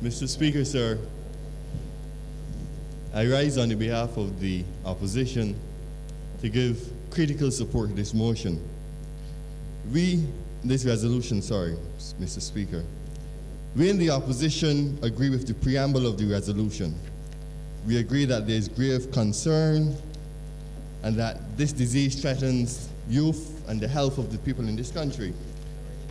Mr. Speaker, sir, I rise on the behalf of the opposition to give critical support to this motion. This resolution, Mr. Speaker. We in the opposition agree with the preamble of the resolution. We agree that there is grave concern and that this disease threatens youth and the health of the people in this country.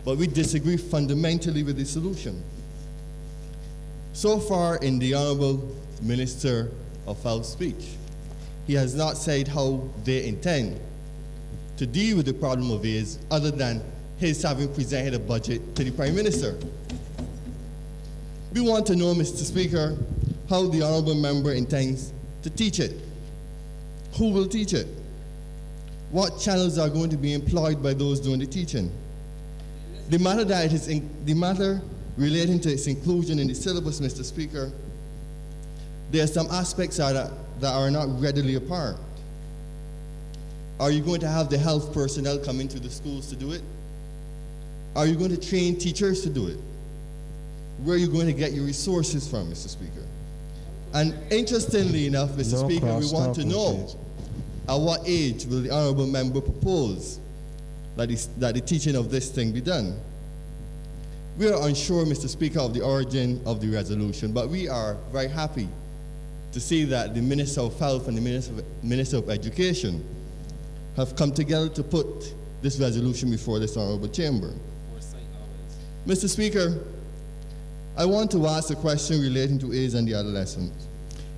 But we disagree fundamentally with the solution. So far in the Honorable Minister of Health speech, he has not said how they intend to deal with the problem of AIDS other than his having presented a budget to the Prime Minister. We want to know, Mr. Speaker, how the Honorable Member intends to teach it. Who will teach it? What channels are going to be employed by those doing the teaching? The matter relating to its inclusion in the syllabus, Mr. Speaker, there are some aspects that are not readily apparent. Are you going to have the health personnel come into the schools to do it? Are you going to train teachers to do it? Where are you going to get your resources from, Mr. Speaker? And interestingly enough, Mr. Speaker, we want to know at what age will the Honourable Member propose that the teaching of this thing be done? We are unsure, Mr. Speaker, of the origin of the resolution, but we are very happy to see that the Minister of Health and the Minister of Education have come together to put this resolution before this Honourable Chamber. Mr. Speaker, I want to ask a question relating to AIDS and the adolescent.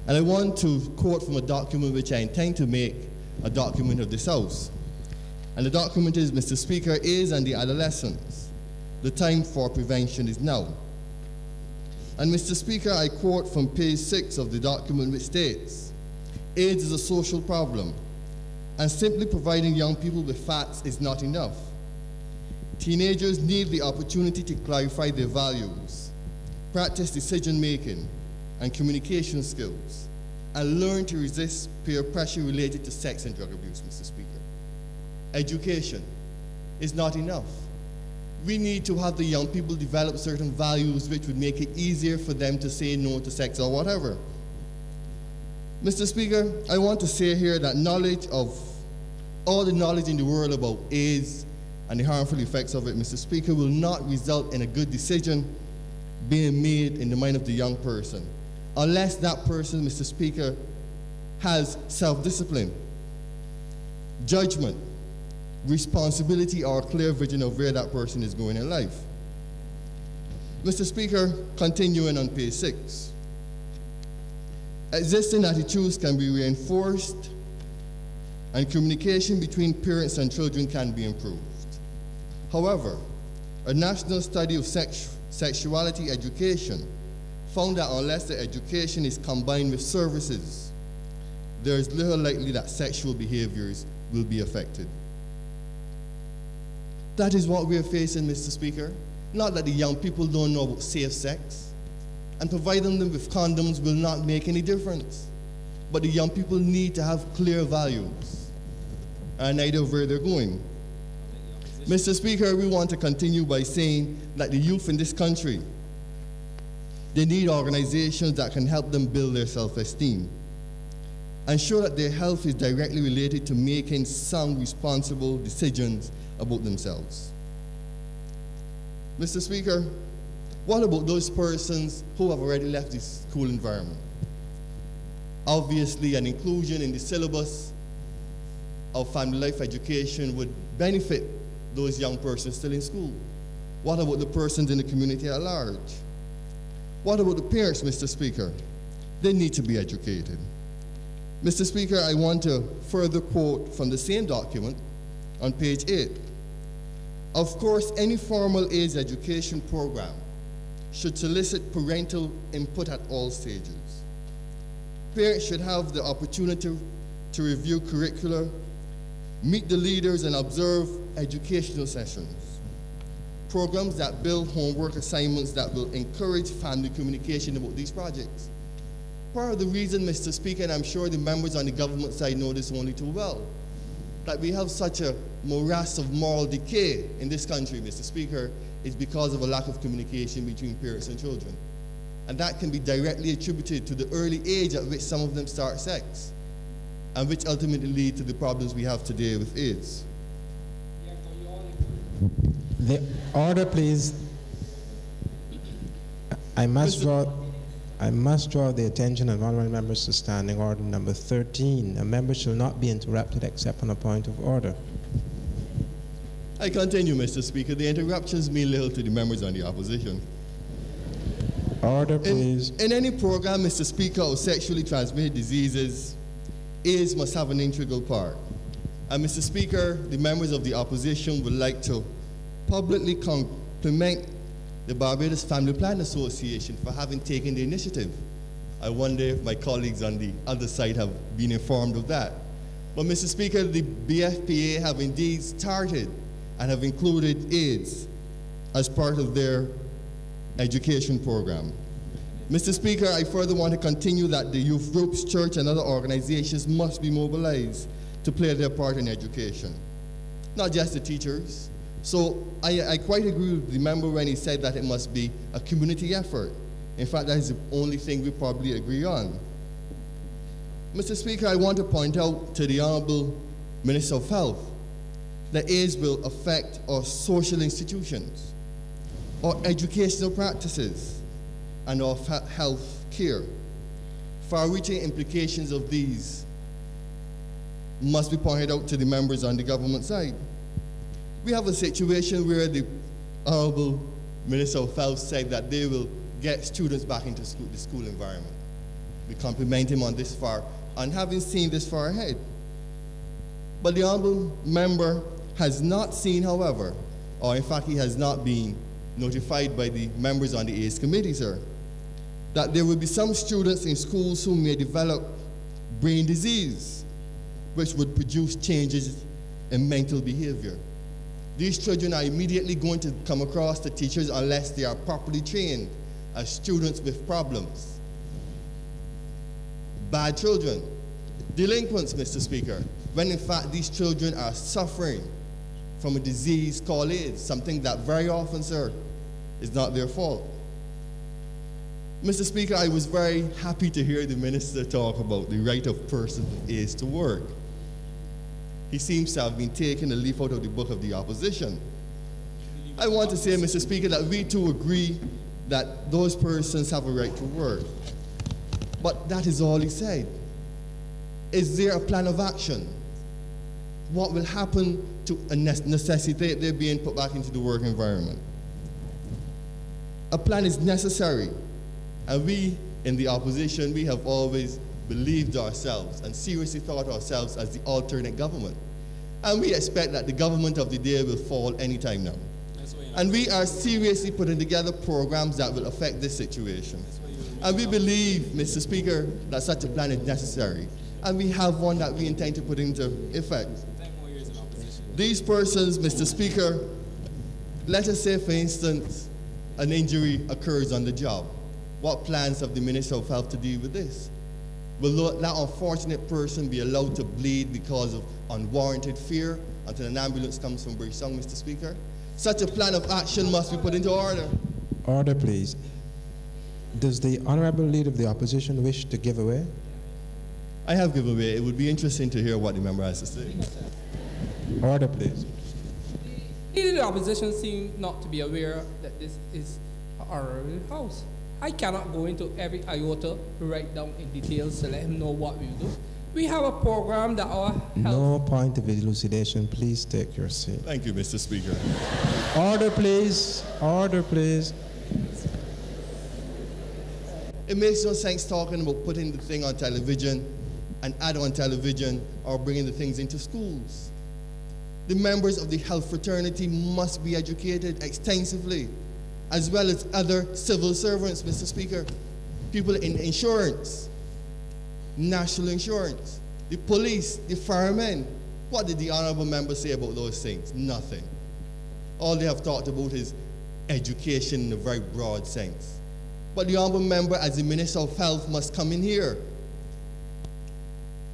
And I want to quote from a document which I intend to make a document of this House. And the document is, Mr. Speaker, AIDS and the adolescents. The time for prevention is now. And Mr. Speaker, I quote from page 6 of the document which states, AIDS is a social problem, and simply providing young people with facts is not enough. Teenagers need the opportunity to clarify their values, practice decision-making and communication skills, and learn to resist peer pressure related to sex and drug abuse, Mr. Speaker. Education is not enough. We need to have the young people develop certain values which would make it easier for them to say no to sex or whatever. Mr. Speaker, I want to say here that all the knowledge in the world about AIDS and the harmful effects of it, Mr. Speaker, will not result in a good decision being made in the mind of the young person, unless that person, Mr. Speaker, has self-discipline, judgment, responsibility, or a clear vision of where that person is going in life. Mr. Speaker, continuing on page 6, existing attitudes can be reinforced and communication between parents and children can be improved. However, a national study of sexuality education found that unless the education is combined with services, there is little likely that sexual behaviors will be affected. That is what we are facing, Mr. Speaker. Not that the young people don't know about safe sex, and providing them with condoms will not make any difference. But the young people need to have clear values and idea of where they're going. Mr. Speaker, we want to continue by saying that the youth in this country, they need organizations that can help them build their self-esteem, ensure that their health is directly related to making sound, responsible decisions about themselves. Mr. Speaker, what about those persons who have already left the school environment? Obviously, an inclusion in the syllabus of family life education would benefit those young persons still in school. What about the persons in the community at large? What about the parents, Mr. Speaker? They need to be educated. Mr. Speaker, I want to further quote from the same document on page 8. Of course, any formal AIDS education program should solicit parental input at all stages. Parents should have the opportunity to review curricula, meet the leaders, and observe educational sessions. Programs that build homework assignments that will encourage family communication about these projects. Part of the reason, Mr. Speaker, and I'm sure the members on the government side know this only too well, that we have such a morass of moral decay in this country, Mr. Speaker, is because of a lack of communication between parents and children. And that can be directly attributed to the early age at which some of them start sex, and which ultimately lead to the problems we have today with AIDS. The order, please. I must draw the attention of honorable members to standing order number 13. A member shall not be interrupted except on a point of order. I continue, Mr. Speaker. The interruptions mean little to the members on the opposition. Order, please. In any program, Mr. Speaker, of sexually transmitted diseases, AIDS must have an integral part. And Mr. Speaker, the members of the opposition would like to publicly compliment the Barbados Family Plan Association for having taken the initiative. I wonder if my colleagues on the other side have been informed of that. But Mr. Speaker, the BFPA have indeed started and have included AIDS as part of their education program. Mr. Speaker, I further want to continue that the youth groups, church, and other organizations must be mobilized to play their part in education, not just the teachers. So I quite agree with the member when he said that it must be a community effort. In fact, that is the only thing we probably agree on. Mr. Speaker, I want to point out to the Honorable Minister of Health that AIDS will affect our social institutions, our educational practices, and our health care. Far-reaching implications of these must be pointed out to the members on the government side. We have a situation where the Honorable Minister of Health said that they will get students back into the school environment. We compliment him on this far, and having seen this far ahead. But the Honorable Member has not seen, however, or in fact he has not been notified by the members on the AIDS committee, sir, that there will be some students in schools who may develop brain disease, which would produce changes in mental behavior. These children are immediately going to come across the teachers unless they are properly trained as students with problems. Bad children, delinquents, Mr. Speaker, when in fact these children are suffering from a disease called AIDS, something that very often, sir, is not their fault. Mr. Speaker, I was very happy to hear the minister talk about the right of persons with AIDS to work. He seems to have been taking a leaf out of the book of the opposition. I want to say, Mr. Speaker, that we too agree that those persons have a right to work. But that is all he said. Is there a plan of action? What will happen to necessitate their being put back into the work environment? A plan is necessary. And we in the opposition, we have always believed ourselves and seriously thought ourselves as the alternate government. And we expect that the government of the day will fall anytime now. And we are seriously putting together programs that will affect this situation. And we believe, Mr. Speaker, that such a plan is necessary. And we have one that we intend to put into effect. These persons, Mr. Speaker, let us say, for instance, an injury occurs on the job. What plans have the Minister of Health to deal with this? Will that unfortunate person be allowed to bleed because of unwarranted fear until an ambulance comes from Brisong, Mr. Speaker? Such a plan of action must be put into order. Order, please. Does the Honorable Leader of the Opposition wish to give away? I have given away. It would be interesting to hear what the member has to say. Order, please. The Leader of the Opposition seems not to be aware that this is our house. I cannot go into every iota to write down in details to let him know what we do. We have a program that our health... No point of elucidation. Please take your seat. Thank you, Mr. Speaker. Order, please. Order, please. It makes no sense talking about putting the thing on television and ad on television or bringing the things into schools. The members of the health fraternity must be educated extensively, as well as other civil servants, Mr. Speaker, people in insurance, national insurance, the police, the firemen. What did the honorable member say about those things? Nothing. All they have talked about is education in a very broad sense. But the honorable member, as the Minister of Health, must come in here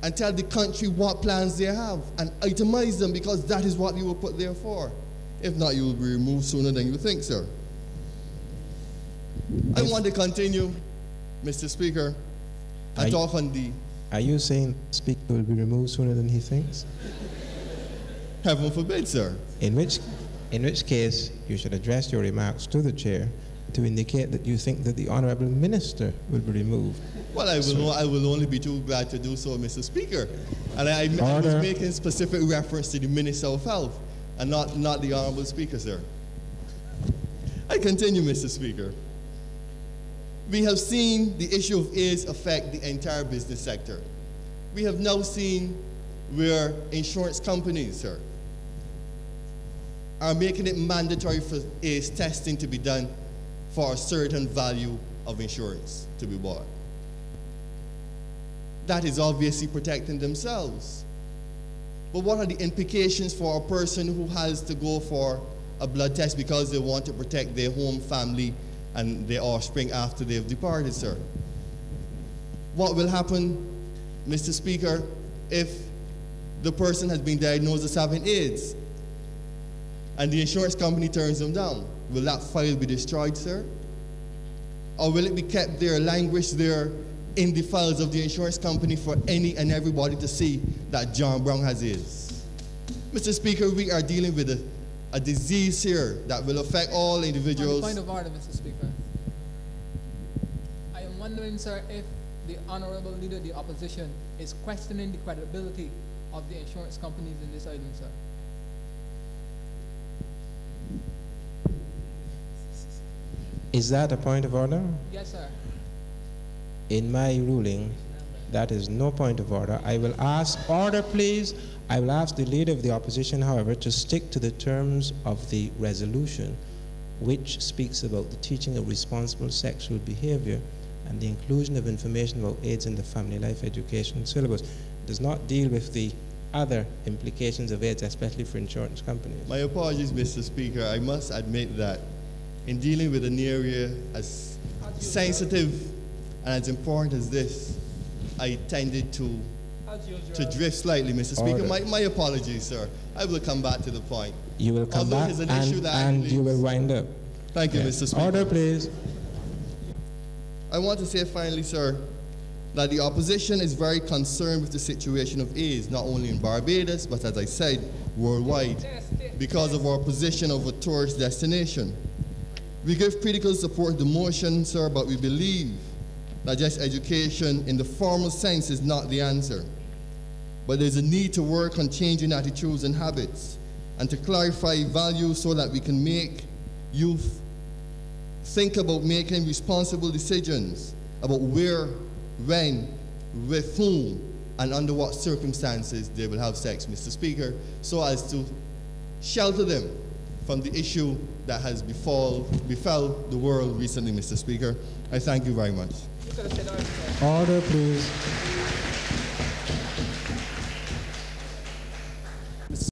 and tell the country what plans they have and itemize them, because that is what you were put there for. If not, you will be removed sooner than you think, sir. I want to continue Mr. Speaker, I talk on the... Are you saying the speaker will be removed sooner than he thinks? Heaven forbid, sir. In which case, you should address your remarks to the chair to indicate that you think that the Honourable Minister will be removed. Well, I will only be too glad to do so, Mr. Speaker. And I was making specific reference to the Minister of Health and not the Honourable Speaker, sir. I continue, Mr. Speaker. We have seen the issue of AIDS affect the entire business sector. We have now seen where insurance companies, sir, are making it mandatory for AIDS testing to be done for a certain value of insurance to be bought. That is obviously protecting themselves. But what are the implications for a person who has to go for a blood test because they want to protect their home, family, and their offspring after they've departed, sir? What will happen, Mr. Speaker, if the person has been diagnosed as having AIDS and the insurance company turns them down? Will that file be destroyed, sir? Or will it be kept there, languished there in the files of the insurance company for any and everybody to see that John Brown has AIDS? Mr. Speaker, we are dealing with a disease here that will affect all individuals. Point of order, Mr. Speaker. I am wondering, sir, if the Honourable Leader of the Opposition is questioning the credibility of the insurance companies in this item, sir. Is that a point of order? Yes, sir. In my ruling, that is no point of order. I will ask, order please. I will ask the Leader of the Opposition, however, to stick to the terms of the resolution, which speaks about the teaching of responsible sexual behavior and the inclusion of information about AIDS in the family life education syllabus. It does not deal with the other implications of AIDS, especially for insurance companies. My apologies, Mr. Speaker. I must admit that in dealing with an area as sensitive and as important as this, I tended to drift slightly, Mr. Speaker. My apologies, sir. I will come back to the point. You will come back and you will wind up. Thank you, Mr. Speaker. Order, please. I want to say finally, sir, that the opposition is very concerned with the situation of AIDS, not only in Barbados, but as I said, worldwide, because of our position of a tourist destination. We give critical support to the motion, sir, but we believe that just education in the formal sense is not the answer. But there's a need to work on changing attitudes and habits and to clarify values so that we can make youth think about making responsible decisions about where, when, with whom, and under what circumstances they will have sex, Mr. Speaker, so as to shelter them from the issue that has befell the world recently, Mr. Speaker. I thank you very much. Order, please.